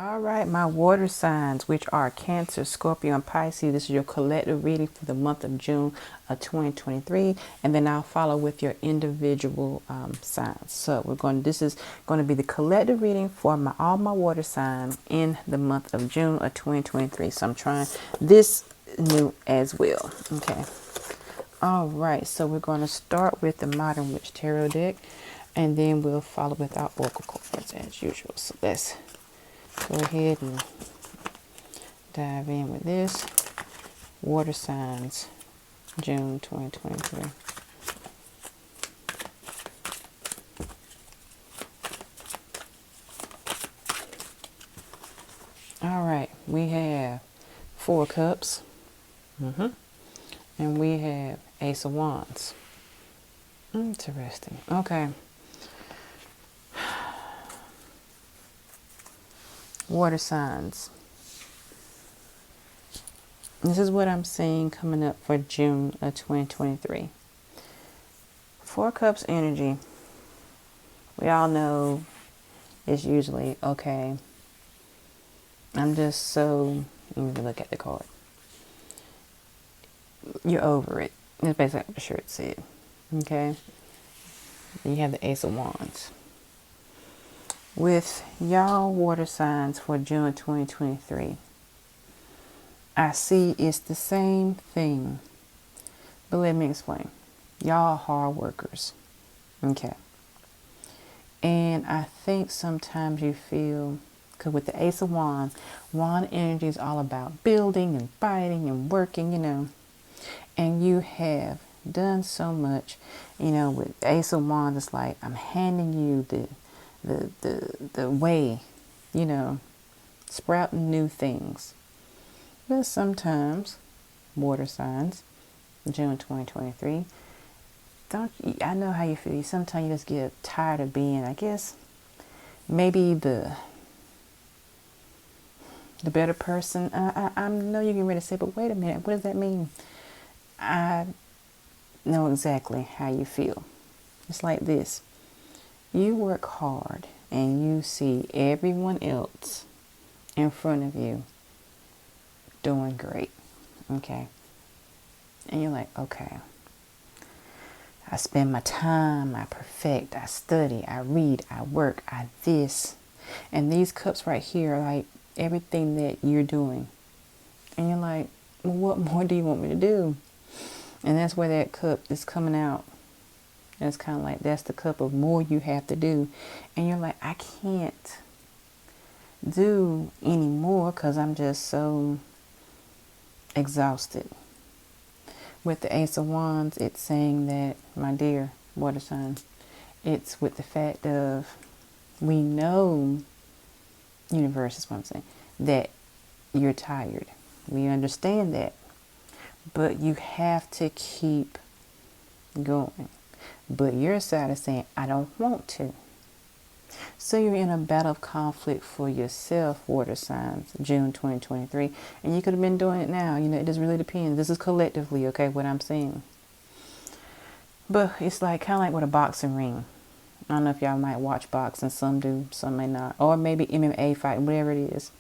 All right, my water signs, which are Cancer, Scorpio, and Pisces. This is your collective reading for the month of June of 2023, and then I'll follow with your individual signs. So this is going to be the collective reading for all my water signs in the month of June of 2023. So I'm trying this new as well. Okay. All right, so we're going to start with the Modern Witch Tarot deck, and then we'll follow with our Oracle cards as usual. So let's go ahead and dive in with this. Water signs, June 2023. All right, we have Four Cups. And we have Ace of Wands. Interesting. Okay. Water signs. This is what I'm seeing coming up for June of 2023. Four Cups energy. We all know it's usually, okay, I'm just so, let me look at the card. You're over it. That's basically what the shirt said. Okay. Then you have the Ace of Wands. With y'all water signs for June 2023, I see it's the same thing. But let me explain. Y'all hard workers. Okay. And I think sometimes you feel, because with the Ace of Wands, wand energy is all about building and fighting and working, And you have done so much, with Ace of Wands, it's like I'm handing you the way, sprouting new things. But sometimes, water signs, June 2023, I know how you feel. Sometimes you just get tired of being, I guess, maybe the better person. I know you're getting ready to say, but wait a minute, what does that mean? I know exactly how you feel. It's like this. You work hard and you see everyone else in front of you doing great. Okay. And you're like, okay. I spend my time, I perfect, I study, I read, I work, I this. And these cups right here are like everything that you're doing. And you're like, well, what more do you want me to do? And that's where that cup is coming out. And it's kind of like, that's the cup of more you have to do. And you're like, I can't do anymore because I'm just so exhausted. With the Ace of Wands, it's saying that, my dear water sign, it's with the fact of, we know, universe is what I'm saying, that you're tired. We understand that. But you have to keep going. But your side is saying, I don't want to. So you're in a battle of conflict for yourself, water signs, June 2023. And you could have been doing it now. It just really depends. This is collectively, okay, what I'm saying. But it's like kind of like with a boxing ring. I don't know if y'all might watch boxing. Some do, some may not. Or maybe MMA fight, whatever it is.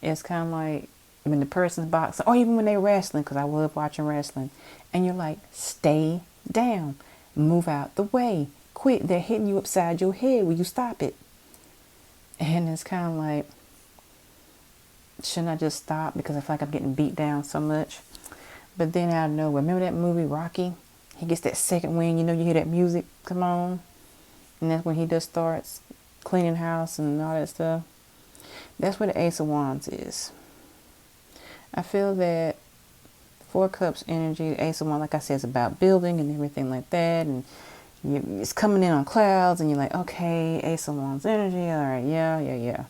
It's kind of like when the person's boxing, or even when they're wrestling, because I love watching wrestling. And you're like, stay down. Move out the way. Quit. They're hitting you upside your head. Will you stop it? And it's kind of like, shouldn't I just stop? Because I feel like I'm getting beat down so much. But then out of nowhere, remember that movie Rocky? He gets that second wind. You hear that music come on. And that's when he just starts cleaning house and all that stuff. That's what the Ace of Wands is. I feel that Four Cups energy, the Ace of Wands, like I said, is about building and everything like that. And it's coming in on clouds, and you're like, okay, Ace of Wands energy, all right, yeah.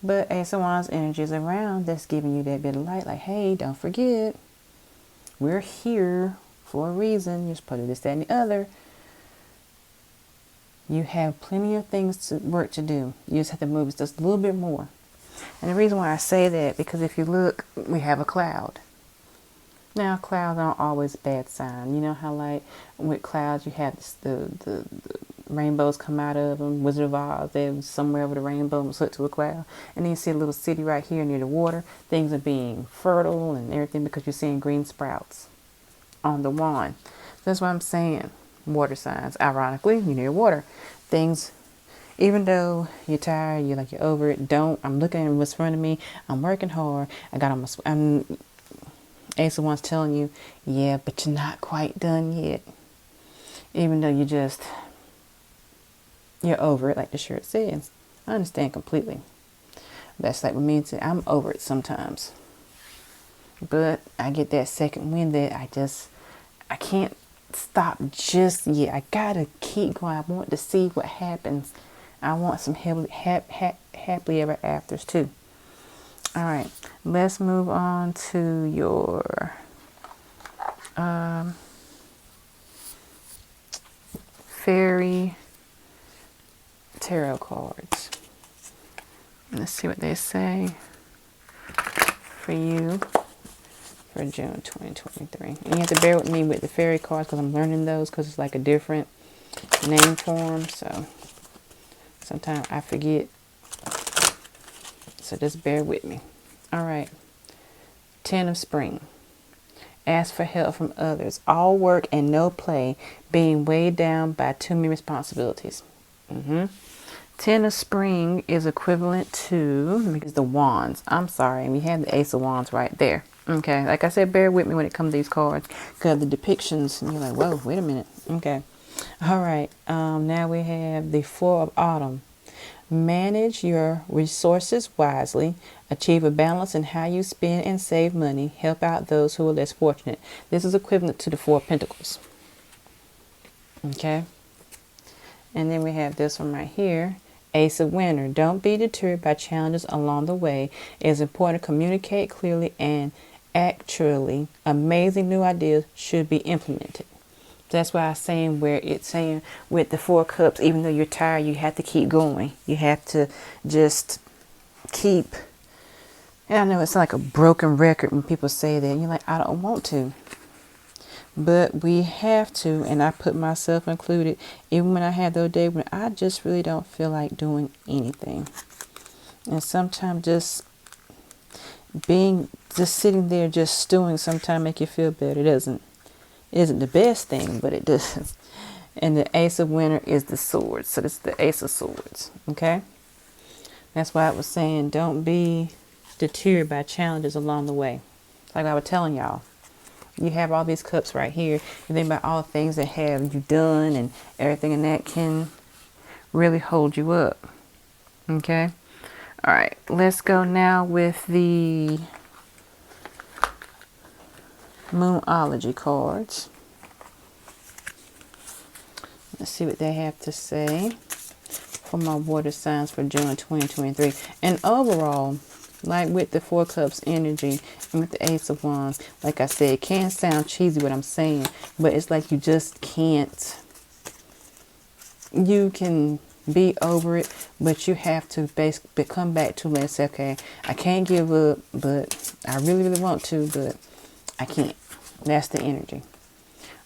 But Ace of Wands energy is around, that's giving you that bit of light, like, hey, don't forget, we're here for a reason. You're supposed to do this, that, and the other. You have plenty of things work to do. You just have to move just a little bit more. And the reason why I say that, because if you look, we have a cloud. Now, clouds aren't always a bad sign. You know how, like, with clouds, you have the rainbows come out of them. Wizard of Oz, they're somewhere over the rainbow and slip to a cloud. And then you see a little city right here near the water. Things are being fertile and everything because you're seeing green sprouts on the wand. That's what I'm saying. Water signs. Ironically, you're near water. Things, even though you're tired, you're over it, I'm looking at what's in front of me. I'm working hard. I got on my, Ace of Wands telling you, yeah, but you're not quite done yet. Even though you're over it, like the shirt says. I understand completely. That's like what me too. I'm over it sometimes. But I get that second wind that I can't stop just yet. I gotta keep going. I want to see what happens. I want some happily ever afters too. All right, let's move on to your fairy tarot cards. Let's see what they say for you for June 2023. And you have to bear with me with the fairy cards because I'm learning those because it's like a different name for them. So sometimes I forget. So just bear with me. All right. 10 of Spring. Ask for help from others. All work and no play, being weighed down by too many responsibilities. 10 of Spring is equivalent to the Wands. I'm sorry. We have the Ace of Wands right there. Okay. Like I said, bear with me when it comes to these cards because the depictions, and you're like, whoa, wait a minute. Okay. All right. Now we have the Four of Autumn. Manage your resources wisely. Achieve a balance in how you spend and save money. Help out those who are less fortunate. This is equivalent to the Four of Pentacles. Okay. And then we have this one right here. Ace of Winter. Don't be deterred by challenges along the way. It is important to communicate clearly and actually amazing new ideas should be implemented. That's why I'm saying where it's saying with the Four of Cups, even though you're tired, you have to keep going. You have to just keep. And I know it's like a broken record when people say that. And you're like, I don't want to. But we have to, and I put myself included, even when I have those days when I just really don't feel like doing anything. And sometimes just sitting there just stewing sometimes make you feel better. It isn't the best thing, but it does. And the Ace of Winter is the swords. So this is the Ace of Swords. Okay? That's why I was saying don't be deterred by challenges along the way. Like I was telling y'all. You have all these cups right here. You think about all the things that have you done and everything, and that can really hold you up. Okay? All right. Let's go now with the Moonology cards. Let's see what they have to say for my water signs for June 2023. And overall, like with the Four Cups energy and with the Ace of Wands, like I said, it can sound cheesy what I'm saying, but it's like you just can't. You can be over it, but you have to basically come back to it and say, okay, I can't give up, but I really, really want to, but I can't. That's the energy.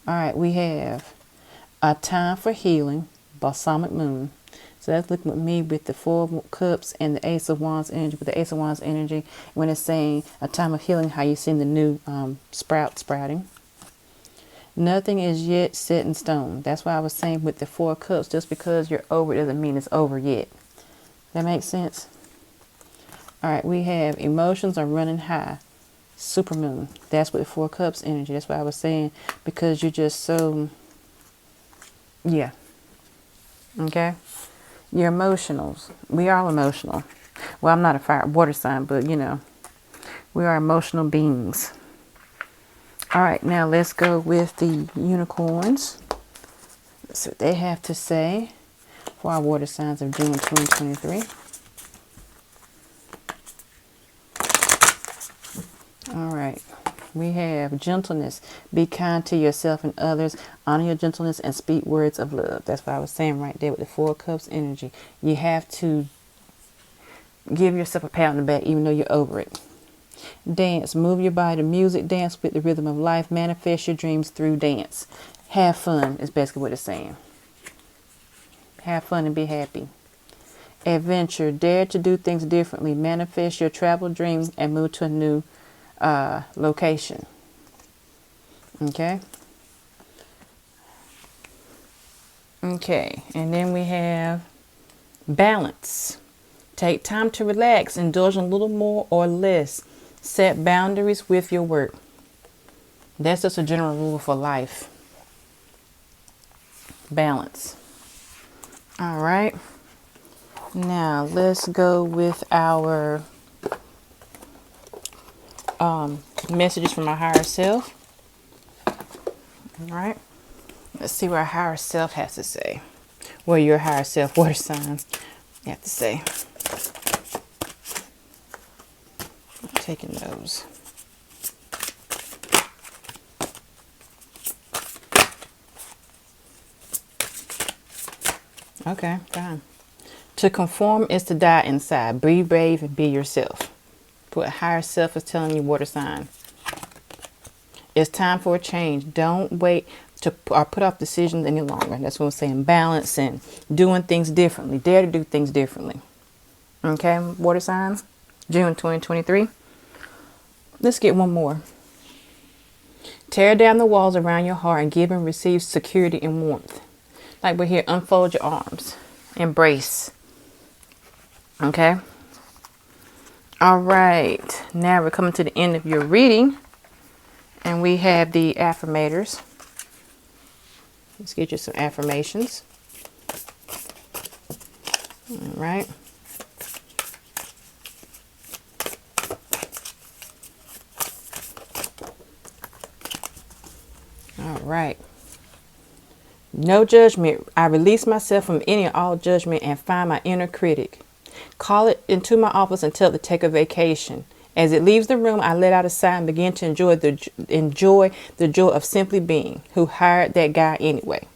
All right, we have a time for healing, balsamic moon. So that's looking at me with the Four of Cups and the Ace of Wands energy. With the Ace of Wands energy, when it's saying a time of healing, how you see the new sprouting. Nothing is yet set in stone. That's why I was saying with the Four of Cups, just because you're over it doesn't mean it's over yet. That makes sense? All right, we have emotions are running high. Supermoon. That's with the Four of Cups energy. That's why I was saying, because you're just so, yeah. Okay? You're emotional. We are all emotional. Well, I'm not a water sign, but you know, we are emotional beings. All right, now let's go with the unicorns. That's what they have to say for our water signs of June 2023. All right. We have gentleness. Be kind to yourself and others. Honor your gentleness and speak words of love. That's what I was saying right there with the Four of Cups energy. You have to give yourself a pat on the back even though you're over it. Dance. Move your body to music. Dance with the rhythm of life. Manifest your dreams through dance. Have fun is basically what it's saying. Have fun and be happy. Adventure. Dare to do things differently. Manifest your travel dreams and move to a new location. Okay. Okay. And then we have balance. Take time to relax. Indulge in a little more or less. Set boundaries with your work. That's just a general rule for life. Balance. All right. Now let's go with our messages from our higher self. All right. Let's see what our higher self has to say. What your higher self, water signs, have to say. I'm taking those. Okay, fine. To conform is to die inside. Be brave and be yourself. What higher self is telling you, water sign. It's time for a change. Don't wait to put off decisions any longer. That's what I'm saying. Balance and doing things differently. Dare to do things differently. Okay, water signs. June 2023. Let's get one more. Tear down the walls around your heart and give and receive security and warmth. Like we're here, unfold your arms. Embrace. Okay. All right. Now we're coming to the end of your reading. And we have the affirmators. Let's get you some affirmations. All right. All right. No judgment. I release myself from any and all judgment and find my inner critic. Call it into my office and tell it to take a vacation. As it leaves the room, I let out a sigh and begin to enjoy the joy of simply being. Who hired that guy anyway?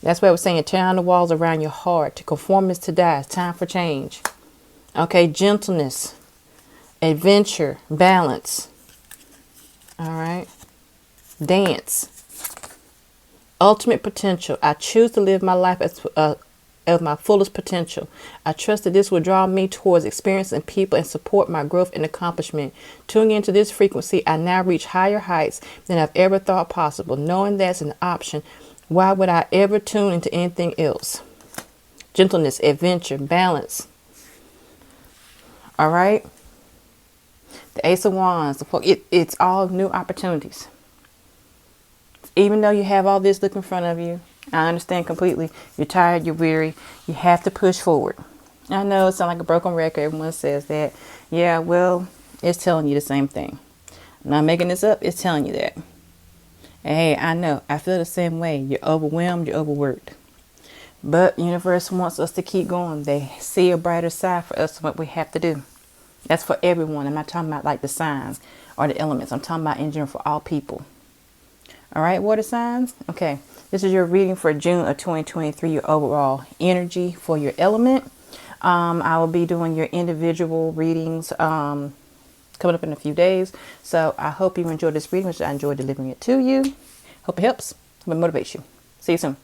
That's what I was saying. Tear down the walls around your heart. To conform is to die. It's time for change. Okay, gentleness, adventure, balance. All right, dance. Ultimate potential. I choose to live my life as of my fullest potential. I trust that this will draw me towards experience and people and support my growth and accomplishment. Tuning into this frequency, I now reach higher heights than I've ever thought possible. Knowing that's an option, why would I ever tune into anything else? Gentleness, adventure, balance. All right. The Ace of Wands. It's all new opportunities. Even though you have all this look in front of you, I understand completely. You're tired, you're weary. You have to push forward. I know it sounds like a broken record. Everyone says that. Yeah, well, it's telling you the same thing. I'm not making this up. It's telling you that. And hey, I know. I feel the same way. You're overwhelmed. You're overworked. But universe wants us to keep going. They see a brighter side for us, what we have to do. That's for everyone. I'm not talking about like the signs or the elements. I'm talking about in general for all people. All right, water signs. Okay, this is your reading for June of 2023, your overall energy for your element. I will be doing your individual readings coming up in a few days. So I hope you enjoyed this reading, which I enjoyed delivering it to you. Hope it helps. Hope it motivates you. See you soon.